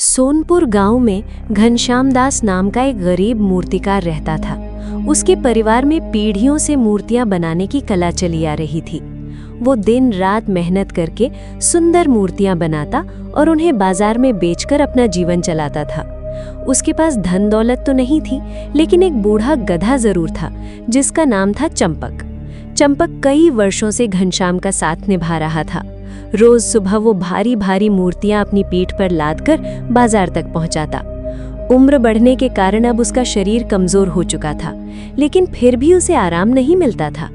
सोनपुर गांव में घनश्याम दास नाम का एक गरीब मूर्तिकार रहता था। उसके परिवार में पीढ़ियों से मूर्तियां बनाने की कला चली आ रही थी। वो दिन रात मेहनत करके सुंदर मूर्तियां बनाता और उन्हें बाजार में बेचकर अपना जीवन चलाता था। उसके पास धन दौलत तो नहीं थी, लेकिन एक बूढ़ा गधा जरूर था जिसका नाम था चंपक। चंपक कई वर्षों से घनश्याम का साथ निभा रहा था। रोज सुबह वो भारी भारी मूर्तियां अपनी पीठ पर लादकर बाजार तक पहुंचाता। उम्र बढ़ने के कारण अब उसका शरीर कमजोर हो चुका था, लेकिन फिर भी उसे आराम नहीं मिलता था।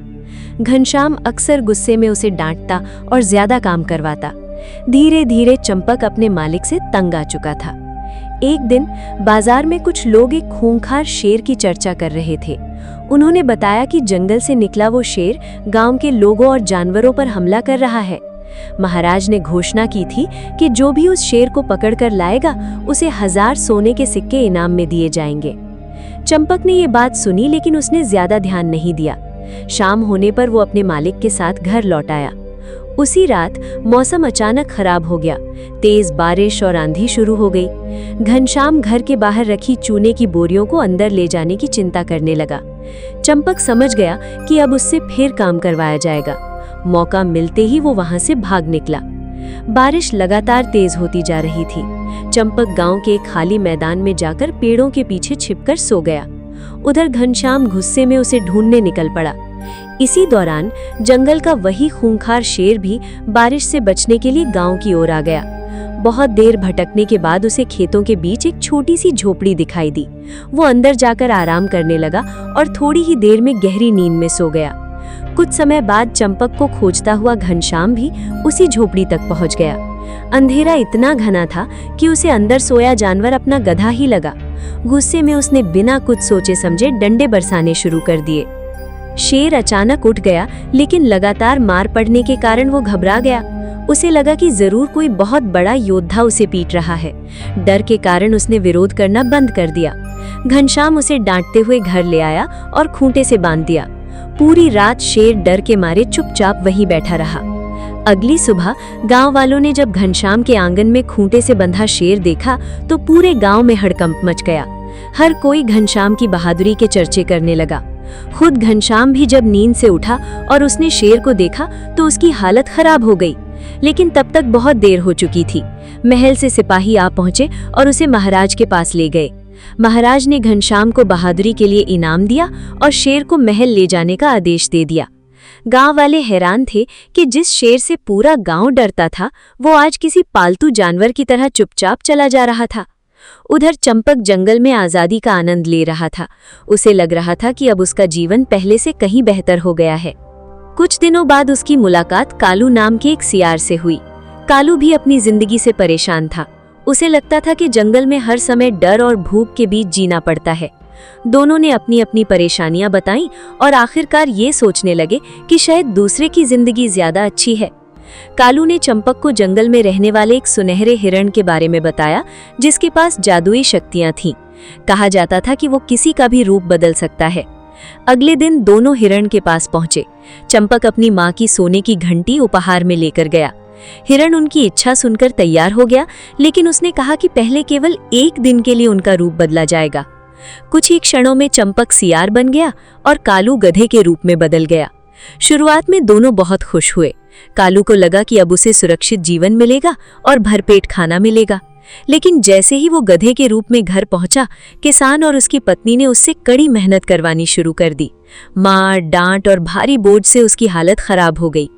घनश्याम अक्सर गुस्से में उसे डांटता और ज्यादा काम करवाता। धीरे धीरे चंपक अपने मालिक से तंग आ चुका था। एक दिन बाजार में कुछ लोग एक खूंखार शेर की चर्चा कर रहे थे। उन्होंने बताया कि जंगल से निकला वो शेर गांव के लोगों और जानवरों पर हमला कर रहा है। महाराज ने घोषणा की थी कि जो भी उस शेर को पकड़कर लाएगा उसे 1000 सोने के सिक्के इनाम में दिए जाएंगे। चंपक ने ये बात सुनी, लेकिन उसने ज्यादा ध्यान नहीं दिया। शाम होने पर वो अपने मालिक के साथ घर लौट आया। उसी रात मौसम अचानक खराब हो गया। तेज बारिश और आंधी शुरू हो गई। घनश्याम घर के बाहर रखी चूने की बोरियों को अंदर ले जाने की चिंता करने लगा। चंपक समझ गया कि अब उससे फिर काम करवाया जाएगा। मौका मिलते ही वो वहां से भाग निकला। बारिश लगातार तेज होती जा रही थी। चंपक गांव के एक खाली मैदान में जाकर पेड़ों के पीछे छिपकर सो गया। उधर घनश्याम गुस्से में उसे ढूंढने निकल पड़ा। इसी दौरान जंगल का वही खूंखार शेर भी बारिश से बचने के लिए गांव की ओर आ गया। बहुत देर भटकने के बाद उसे खेतों के बीच एक छोटी सी झोपड़ी दिखाई दी। वो अंदर जाकर आराम करने लगा और थोड़ी ही देर में गहरी नींद में सो गया। कुछ समय बाद चंपक को खोजता हुआ घनश्याम भी उसी झोपड़ी तक पहुंच गया। अंधेरा इतना घना था कि उसे अंदर सोया जानवर अपना गधा ही लगा। गुस्से में उसने बिना कुछ सोचे समझे डंडे बरसाने शुरू कर दिए। शेर अचानक उठ गया, लेकिन लगातार मार पड़ने के कारण वो घबरा गया। उसे लगा कि जरूर कोई बहुत बड़ा योद्धा उसे पीट रहा है। डर के कारण उसने विरोध करना बंद कर दिया। घनश्याम उसे डांटते हुए घर ले आया और खूंटे से बांध दिया। पूरी रात शेर डर के मारे चुपचाप वहीं बैठा रहा। अगली सुबह गांव वालों ने जब घनश्याम के आंगन में खूंटे से बंधा शेर देखा तो पूरे गांव में हड़कंप मच गया। हर कोई घनश्याम की बहादुरी के चर्चे करने लगा। खुद घनश्याम भी जब नींद से उठा और उसने शेर को देखा तो उसकी हालत खराब हो गई। लेकिन तब तक बहुत देर हो चुकी थी। महल से सिपाही आ पहुंचे और उसे महाराज के पास ले गए। महाराज ने घनश्याम को बहादुरी के लिए इनाम दिया और शेर को महल ले जाने का आदेश दे दिया। गांव वाले हैरान थे कि जिस शेर से पूरा गांव डरता था वो आज किसी पालतू जानवर की तरह चुपचाप चला जा रहा था। उधर चंपक जंगल में आजादी का आनंद ले रहा था। उसे लग रहा था कि अब उसका जीवन पहले से कहीं बेहतर हो गया है। कुछ दिनों बाद उसकी मुलाकात कालू नाम के एक सियार से हुई। कालू भी अपनी जिंदगी से परेशान था। उसे लगता था कि जंगल में हर समय डर और भूख के बीच जीना पड़ता है। दोनों ने अपनी अपनी परेशानियां बताईं और आखिरकार ये सोचने लगे कि शायद दूसरे की जिंदगी ज्यादा अच्छी है। कालू ने चंपक को जंगल में रहने वाले एक सुनहरे हिरण के बारे में बताया, जिसके पास जादुई शक्तियां थीं। कहा जाता था कि वो किसी का भी रूप बदल सकता है। अगले दिन दोनों हिरण के पास पहुंचे। चंपक अपनी माँ की सोने की घंटी उपहार में लेकर गया। हिरण उनकी इच्छा सुनकर तैयार हो गया, लेकिन उसने कहा कि पहले केवल एक दिन के लिए उनका रूप बदला जाएगा। कुछ ही क्षणों में चंपक सियार बन गया और कालू गधे के रूप में बदल गया। शुरुआत में दोनों बहुत खुश हुए। कालू को लगा कि अब उसे सुरक्षित जीवन मिलेगा और भरपेट खाना मिलेगा। लेकिन जैसे ही वो गधे के रूप में घर पहुंचा, किसान और उसकी पत्नी ने उससे कड़ी मेहनत करवानी शुरू कर दी। मार, डांट और भारी बोझ से उसकी हालत खराब हो गई।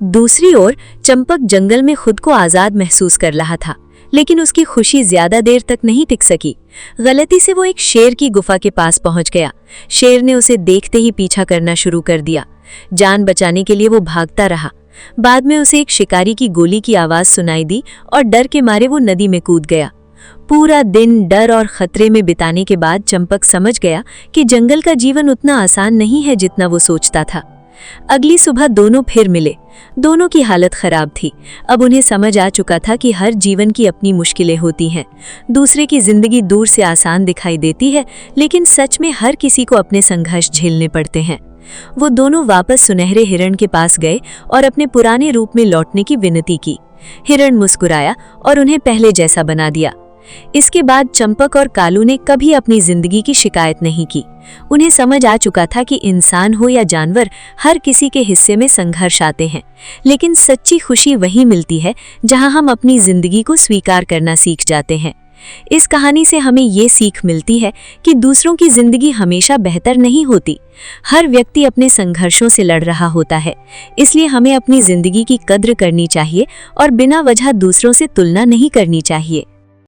दूसरी ओर चंपक जंगल में खुद को आजाद महसूस कर रहा था, लेकिन उसकी खुशी ज्यादा देर तक नहीं टिक सकी। गलती से वो एक शेर की गुफा के पास पहुंच गया। शेर ने उसे देखते ही पीछा करना शुरू कर दिया। जान बचाने के लिए वो भागता रहा। बाद में उसे एक शिकारी की गोली की आवाज सुनाई दी और डर के मारे वो नदी में कूद गया। पूरा दिन डर और खतरे में बिताने के बाद चंपक समझ गया कि जंगल का जीवन उतना आसान नहीं है जितना वो सोचता था। अगली सुबह दोनों फिर मिले। दोनों की हालत खराब थी। अब उन्हें समझ आ चुका था कि हर जीवन की अपनी मुश्किलें होती हैं। दूसरे की जिंदगी दूर से आसान दिखाई देती है, लेकिन सच में हर किसी को अपने संघर्ष झेलने पड़ते हैं। वो दोनों वापस सुनहरे हिरण के पास गए और अपने पुराने रूप में लौटने की विनती की। हिरण मुस्कुराया और उन्हें पहले जैसा बना दिया। इसके बाद चंपक और कालू ने कभी अपनी जिंदगी की शिकायत नहीं की। उन्हें समझ आ चुका था कि इंसान हो या जानवर, हर किसी के हिस्से में संघर्ष आते हैं, लेकिन सच्ची खुशी वहीं मिलती है जहां हम अपनी जिंदगी को स्वीकार करना सीख जाते हैं। इस कहानी से हमें ये सीख मिलती है कि दूसरों की जिंदगी हमेशा बेहतर नहीं होती। हर व्यक्ति अपने संघर्षों से लड़ रहा होता है, इसलिए हमें अपनी जिंदगी की कद्र करनी चाहिए और बिना वजह दूसरों से तुलना नहीं करनी चाहिए।